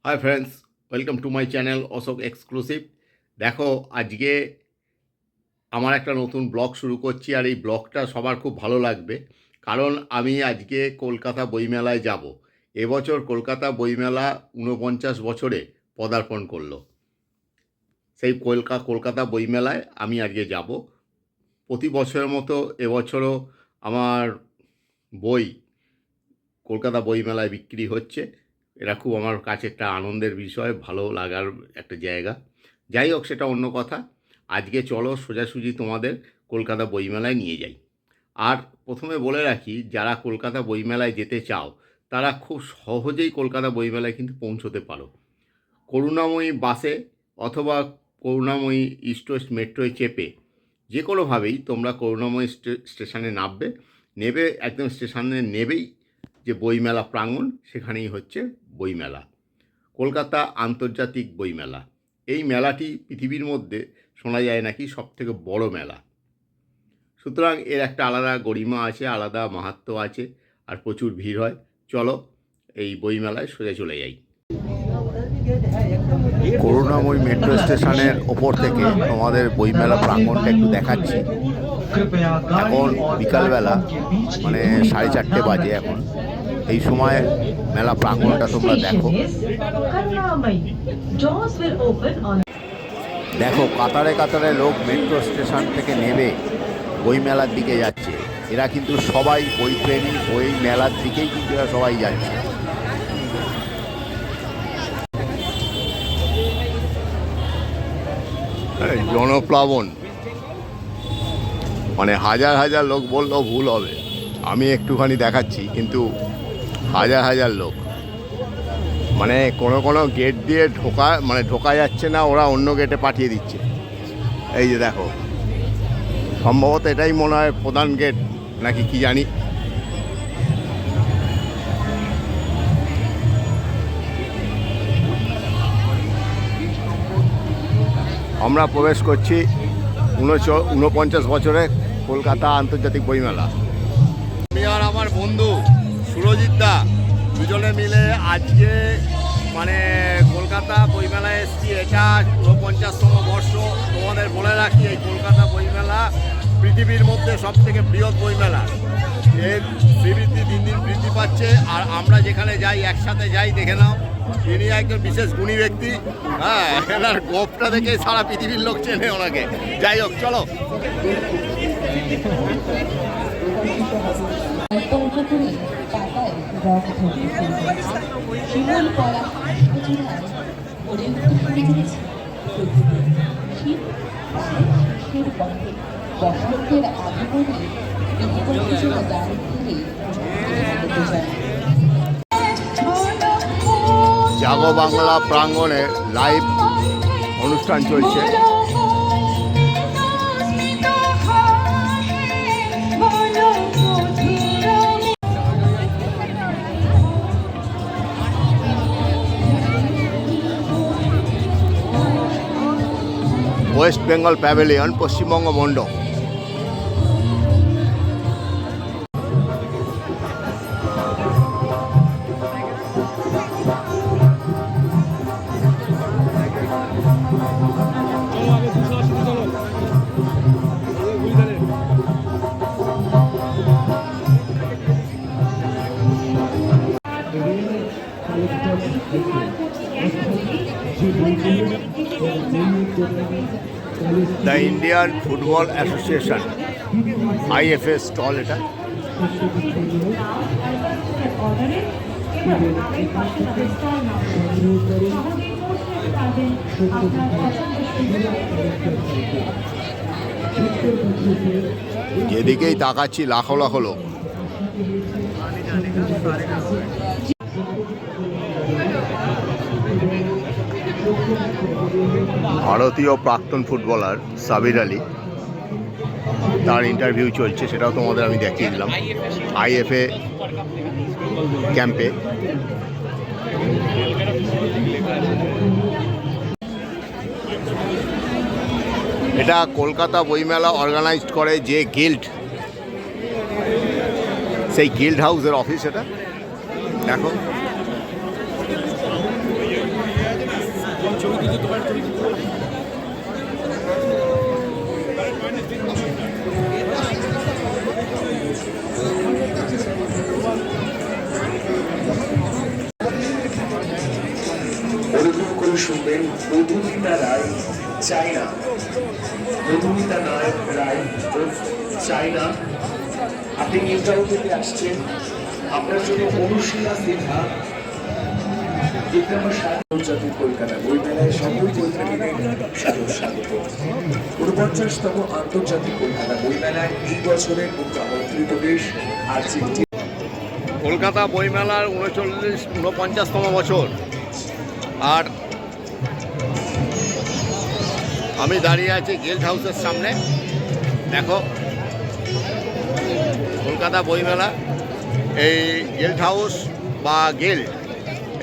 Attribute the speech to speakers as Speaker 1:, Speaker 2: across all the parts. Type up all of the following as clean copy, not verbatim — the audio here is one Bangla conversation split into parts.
Speaker 1: High friends, welcome to my channel Ashok exclusive. দেখো, আজকে আমার একটা নতুন ব্লগ শুরু করছি, আর এই ব্লগটা সবার খুব ভালো লাগবে, কারণ আমি আজকে কলকাতা বইমেলায় যাব। এবছর কলকাতা বইমেলা 49 বছরে পদার্পণ করলো। সেই কলকাতা বইমেলায় আমি আজকে যাব। প্রতি বছরের মতো এবছরও আমার বই কলকাতা বইমেলায় বিক্রি হচ্ছে। এটা খুব আমার কাছে একটা আনন্দের বিষয়, ভালো লাগার একটা জায়গা। যাই হোক, সেটা অন্য কথা। আজকে চলো সোজাসুজি তোমাদের কলকাতা বইমেলায় নিয়ে যাই। আর প্রথমে বলে রাখি, যারা কলকাতা বইমেলায় যেতে চাও তারা খুব সহজেই কলকাতা বইমেলায় কিন্তু পৌঁছতে পারো। করুণাময়ী বাসে অথবা করুণাময়ী ইস্ট ওয়েস্ট মেট্রোয় চেপে যে কোনোভাবেই তোমরা করুণাময়ী স্টেশনে নামবে। নেবে একদম স্টেশনে নেবেই যে বইমেলা প্রাঙ্গণ, সেখানেই হচ্ছে বইমেলা, কলকাতা আন্তর্জাতিক বইমেলা। এই মেলাটি পৃথিবীর মধ্যে শোনা যায় নাকি সবথেকে বড় মেলা। সুতরাং এর একটা আলাদা গরিমা আছে, আলাদা মাহাত্ম্য আছে, আর প্রচুর ভিড় হয়। চলো এই বইমেলায় সোজা চলে যাই। করুণাময়ী মেট্রো স্টেশনের ওপর থেকে তোমাদের বইমেলা প্রাঙ্গণটা একটু দেখাচ্ছি। এখন বিকালবেলা, মানে 4:30 বাজে এখন। এই সময় মেলা প্রাঙ্গণটা তোমরা দেখো। দেখো, কাতারে কাতারে লোক মেট্রো স্টেশন থেকে নেমে বইমেলার দিকে যাচ্ছে। এরা কিন্তু সবাই বইপ্রেমী, বই মেলার দিকেই কিন্তু এরা সবাই যাচ্ছে। জনপ্লাবন, মানে হাজার হাজার লোক বললেও ভুল হবে। আমি একটুখানি দেখাচ্ছি, কিন্তু হাজার হাজার লোক। মানে কোনো গেট দিয়ে ঢোকা যাচ্ছে না, ওরা অন্য গেটে পাঠিয়ে দিচ্ছে। এই যে দেখো, সম্ভবত এটাই মনে হয় প্রধান গেট, নাকি কি জানি। আমরা প্রবেশ করছি 49 বছরে কলকাতা আন্তর্জাতিক বইমেলা। আমি আর আমার বন্ধু সুরজিৎ দা দুজনে মিলে আজকে মানে কলকাতা বইমেলায় এসেছি। এটা 49তম বর্ষ। তোমাদের বলে রাখি, এই কলকাতা বইমেলা পৃথিবীর মধ্যে সবথেকে বৃহৎ বইমেলা। এর শ্রীবৃদ্ধি দিন দিন বৃদ্ধি পাচ্ছে, আর আমরা যেখানে যাই একসাথে যাই। দেখে নাও, তিনি একজন বিশেষ গুণী ব্যক্তি। হ্যাঁ, এনার গোপটা দেখে সারা পৃথিবীর লোক চেনে ওনাকে। যাই হোক, চলো। জাগো বাংলা প্রাঙ্গণে লাইভ অনুষ্ঠান চলছে। ওয়েস্ট বেঙ্গল প্যাভিলিয়ন, পশ্চিমবঙ্গ মণ্ডপ। The Indian football association, IFA stall এটা। যেদিকেই তাকাচ্ছি লাখো লাখো লোক। ভারতীয় প্রাক্তন ফুটবলার সাবির আলী, তার ইন্টারভিউ চলছে, সেটাও তোমাদের আমি দেখিয়ে দিলাম IFA ক্যাম্পে। এটা কলকাতা বইমেলা অর্গানাইজড করে যে গিল্ড, সেই গিল্ড হাউসের অফিস এটা। দেখো,
Speaker 2: শুনবেন মধুমিতা রায় চায়না। মধুমিতা রায় চায়না, আপনি নিউটাউন থেকে আসছেন। আপনার জন্য অনুশীলা সিনহা, আন্তর্জাতিক কলকাতা বইমেলায় সকল পরীক্ষার্থীদের স্বাগত। ৪৯তম আন্তর্জাতিক কলকাতা বইমেলায় এই বছরের মুখ্য আমন্ত্রিত দেশ আর্জেন্টিনা।
Speaker 1: কলকাতা বইমেলার 49তম বছর, আর আমি দাঁড়িয়ে আছি গেস্ট হাউসের সামনে। দেখো কলকাতা বইমেলা, এই গেস্ট হাউস বা গেল্ড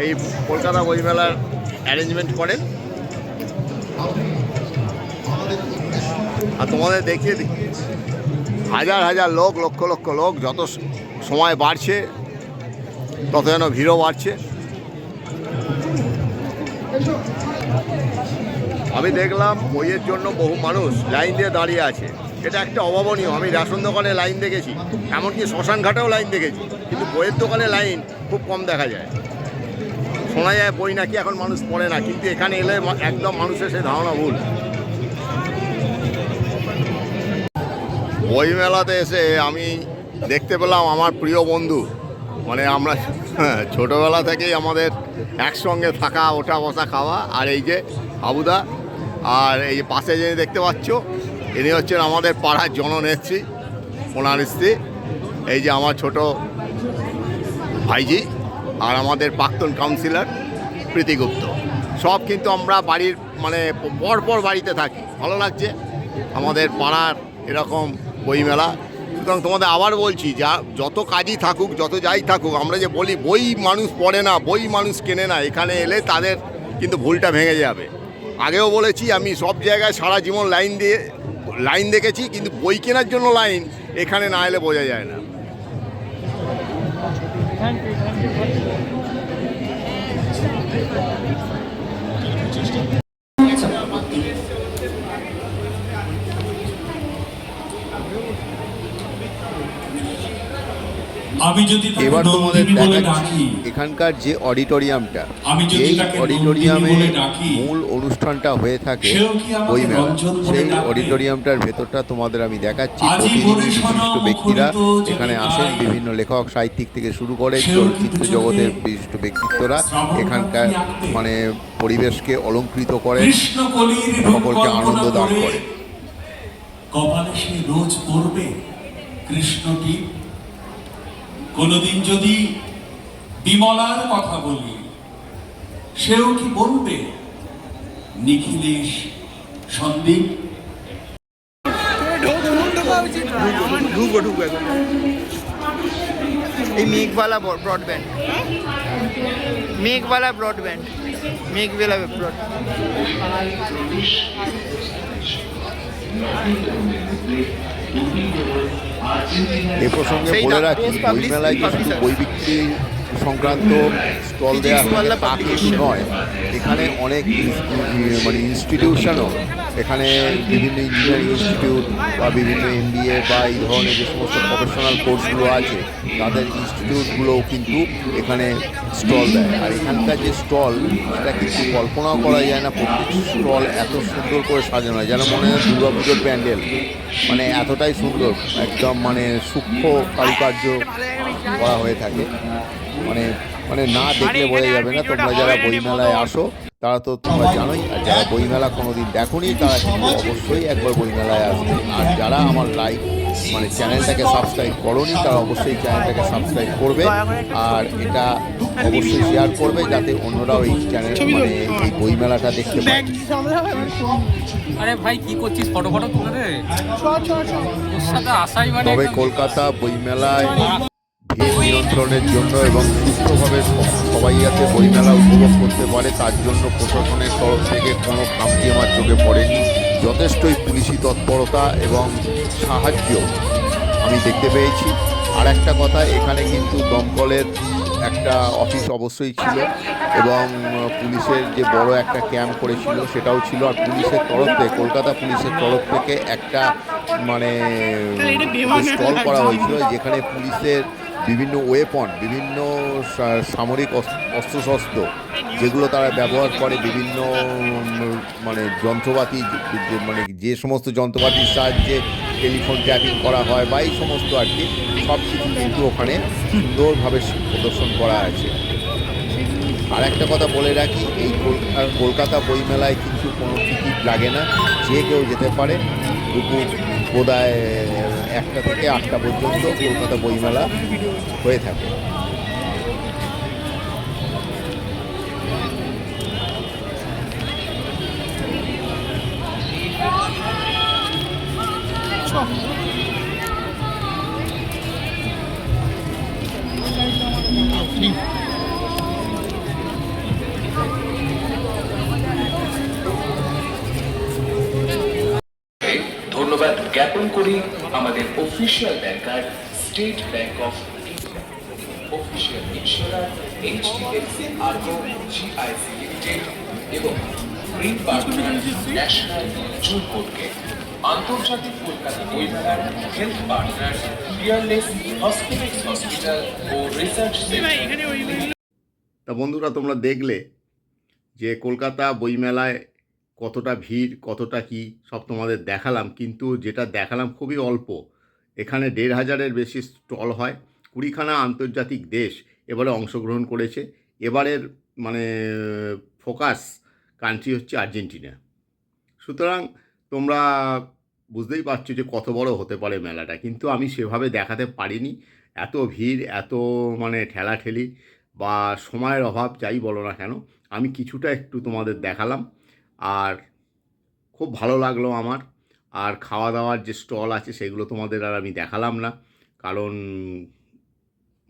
Speaker 1: এই কলকাতা বইমেলার অ্যারেঞ্জমেন্ট করেন। আর তোমাদের দেখিয়ে দিই, হাজার হাজার লোক, লক্ষ লক্ষ লোক, যত সময় বাড়ছে তত যেন ভিড়ও বাড়ছে। আমি দেখলাম বইয়ের জন্য বহু মানুষ লাইন দিয়ে দাঁড়িয়ে আছে, এটা একটা অভাবনীয়। আমি রেশন দোকানে লাইন দেখেছি, এমনকি শ্মশান ঘাটেও লাইন দেখেছি, কিন্তু বইয়ের দোকানে লাইন খুব কম দেখা যায়। শোনা যায় বই নাকি এখন মানুষ পড়ে না, কিন্তু এখানে এলে একদম মানুষের সেই ধারণা ভুল। বইমেলাতে এসে আমি দেখতে পেলাম আমার প্রিয় বন্ধু, মানে আমরা ছোটোবেলা থেকেই আমাদের একসঙ্গে থাকা, ওঠা বসা, খাওয়া। আর এই যে আবুদা, আর এই যে পাশে যিনি দেখতে পাচ্ছ, ইনি হচ্ছেন আমাদের পাড়ার জননেত্রী, ওনার স্ত্রী। এই যে আমার ছোট ভাইজি, আর আমাদের প্রাক্তন কাউন্সিলর প্রীতি গুপ্ত। সব কিন্তু আমরা বাড়ির মানে পরপর বাড়িতে থাকি। ভালো লাগছে আমাদের পাড়ার এরকম বইমেলা। সুতরাং তোমাদের আবার বলছি, যত কাজই থাকুক, যত যাই থাকুক, আমরা যে বলি বই মানুষ পড়ে না, বই মানুষ কেনে না, এখানে এলে তাদের কিন্তু ভুলটা ভেঙে যাবে। আগেও বলেছি, আমি সব জায়গায় সারা জীবন লাইন দেখেছি, কিন্তু বই কেনার জন্য লাইন এখানে না এলে বোঝা যায় না। এবার তোমাদের দেখাচ্ছি এখানকার যে অডিটোরিয়ামটা, এই অডিটোরিয়ামে মূল অনুষ্ঠানটা হয়ে থাকে বইমেলা। সেই অডিটোরিয়ামটার ভেতরটা তোমাদের আমি দেখাচ্ছি। প্রতিদিন বিশিষ্ট ব্যক্তিরা এখানে আসেন, বিভিন্ন লেখক সাহিত্যিক থেকে শুরু করে চলচ্চিত্র জগতের বিশিষ্ট ব্যক্তিত্বরা এখানকার মানে পরিবেশকে অলঙ্কৃত করে, সকলকে আনন্দ দান করে।
Speaker 3: কপালে সে রোজ পড়বে কৃষ্ণটি। কোনদিন যদি বিমলার কথা বলি, সেও কি বলবে নিখিলেশ সন্দীপ?
Speaker 4: এই মেঘবালা ব্রডব্যান্ড, মেঘবালা ব্রডব্যান্ড।
Speaker 1: এ প্রসঙ্গে বলে রাখি, বইমেলায় যে শুধু বই বিক্রি সংক্রান্ত স্টল দেওয়া তা কিন্তু নয়, এখানে অনেক মানে ইনস্টিটিউশনও, এখানে বিভিন্ন ইঞ্জিনিয়ারিং ইনস্টিটিউট বা বিভিন্ন MBA বা এই ধরনের যে সমস্ত প্রফেশনাল কোর্সগুলো আছে, তাদের ইনস্টিটিউটগুলোও কিন্তু এখানে স্টল দেয়। আর এখানকার যে স্টল, সেটা কিন্তু কল্পনাও করা যায় না। প্রত্যেক স্টল এত সুন্দর করে সাজানো হয়, যেন মনে হয় দুর্গাপুজোর প্যান্ডেল, মানে এতটাই সুন্দর, একদম মানে সূক্ষ্ম কারুকার্য করা হয়ে থাকে। মানে না দেখলে বোঝা যাবে না। তোমরা যারা বইমেলায় আসো তারা তো তোমরা জানোই, আর যারা বইমেলা কোনোদিন দেখোনি তারা কিন্তু অবশ্যই একবার বইমেলায় আসবে। আর যারা আমার মানে চ্যানেলটাকে সাবস্ক্রাইব করোনি তারা অবশ্যই চ্যানেলটাকে সাবস্ক্রাইব করবে, আর এটা অবশ্যই শেয়ার করবে যাতে অন্যরাও এই চ্যানেল মানে এই বইমেলাটা দেখতে পায়।
Speaker 5: আরে ভাই কি করছিস, ফটো তুলে দে। ওর সাথে আসাই মানে
Speaker 1: তবে কলকাতা বইমেলায় ভিড় নিয়ন্ত্রণের জন্য এবং সুস্থভাবে সবাই যাতে বইমেলা উপভোগ করতে পারে তার জন্য প্রশাসনের তরফ থেকে কোনো খামতি আমার চোখে পড়েনি। যথেষ্টই পুলিশি তৎপরতা এবং সাহায্য আমি দেখতে পেয়েছি। আর একটা কথা, এখানে কিন্তু দমকলের একটা অফিস অবশ্যই ছিল এবং পুলিশের যে বড় একটা ক্যাম্প করেছিল সেটাও ছিল। আর পুলিশের তরফ থেকে, কলকাতা পুলিশের তরফ থেকে একটা মানে স্টল করা হয়েছিল, যেখানে পুলিশের বিভিন্ন ওয়েপন, বিভিন্ন সামরিক অস্ত্রশস্ত্র যেগুলো তারা ব্যবহার করে, বিভিন্ন মানে যন্ত্রপাতি, মানে যে সমস্ত যন্ত্রপাতির সাহায্যে টেলিফোন ট্যাপিং করা হয় বা এই সমস্ত আর কি, সব কিছু কিন্তু ওখানে সুন্দরভাবে প্রদর্শন করা আছে। আর একটা কথা বলে রাখি, এই কলকাতা বইমেলায় কিন্তু কোনো টিকিট লাগে না, যে কেউ যেতে পারে। দুপুর বোধহয় 1টা থেকে 8টা পর্যন্ত কলকাতা বইমেলা হয়ে থাকে।
Speaker 2: ধন্যবাদ জ্ঞাপন করি আমাদের official banker state bank of India, official ইন্স্যুরার HDFC আর্গো GIC limited এবং গ্রিন পার্টনার ন্যাশনাল জুট কোর্টকে, আন্তর্জাতিক কলকাতা বইমেলার হেলথ পার্টনার ফিয়ারলেস হসপিটাল ও রিসার্চ সেন্টার।
Speaker 1: তা বন্ধুরা, তোমরা দেখলে যে কলকাতা বইমেলায় কতটা ভিড়, কতটা কি সব তোমাদের দেখালাম, কিন্তু যেটা দেখালাম খুবই অল্প। এখানে 1,500-এর বেশি স্টল হয়, 20খানা আন্তর্জাতিক দেশ এবারে অংশগ্রহণ করেছে। এবারের মানে ফোকাস কান্ট্রি হচ্ছে আর্জেন্টিনা। সুতরাং তোমরা বুঝতেই পারছো যে কত বড় হতে পারে মেলাটা, কিন্তু আমি সেভাবে দেখাতে পারিনি। এত ভিড়, এত মানে ঠেলাঠেলি বা সময়ের অভাব, যাই বলো না কেন, আমি কিছুটা একটু তোমাদের দেখালাম। আর খুব ভালো লাগলো আমার। আর খাওয়া দাওয়ার যে স্টল আছে সেগুলো তোমাদের আর আমি দেখালাম না, কারণ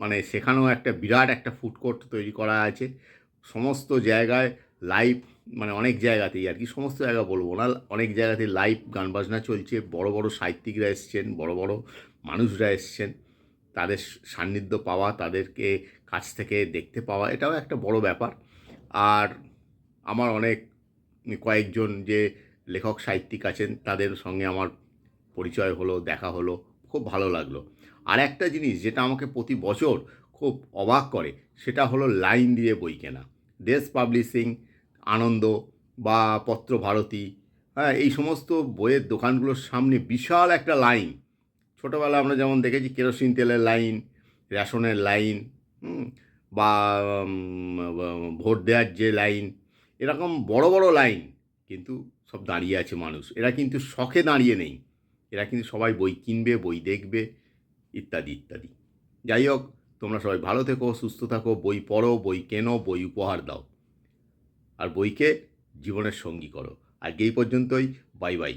Speaker 1: মানে সেখানেও একটা বিরাট একটা ফুড কোর্ট তৈরি করা আছে। সমস্ত জায়গায় লাইভ, মানে অনেক জায়গাতেই আর কি, সমস্ত জায়গা বলবো না, অনেক জায়গাতেই লাইভ গান বাজনা চলছে। বড় বড় সাহিত্যিকরা এসছেন, বড় বড় মানুষরা এসছেন। তাদের সান্নিধ্য পাওয়া, তাদেরকে কাছ থেকে দেখতে পাওয়া, এটাও একটা বড় ব্যাপার। আর আমার অনেক কয়েকজন যে লেখক সাহিত্যিক আছেন তাদের সঙ্গে আমার পরিচয় হলো, দেখা হলো, খুব ভালো লাগলো। আর একটা জিনিস যেটা আমাকে প্রতি বছর খুব অবাক করে, সেটা হলো লাইন দিয়ে বই কেনা। দেশ পাবলিশিং, আনন্দ বা পত্রভারতী, হ্যাঁ, এই সমস্ত বইয়ের দোকানগুলোর সামনে বিশাল একটা লাইন। ছোটোবেলা আমরা যেমন দেখেছি কেরোসিন তেলের লাইন, রেশনের লাইন, বা ভোট দেওয়ার যে লাইন, এরকম বড় বড় লাইন, কিন্তু সব দাঁড়িয়ে আছে মানুষ। এরা কিন্তু শখে দাঁড়িয়ে নেই, এরা কিন্তু সবাই বই কিনবে, বই দেখবে, ইত্যাদি ইত্যাদি। যাই হোক, তোমরা সবাই ভালো থেকো, সুস্থ থাকো, বই পড়ো, বই কেনো, বই উপহার দাও, আর বইকে জীবনের সঙ্গী করো। আজকে এই পর্যন্তই। Bye bye.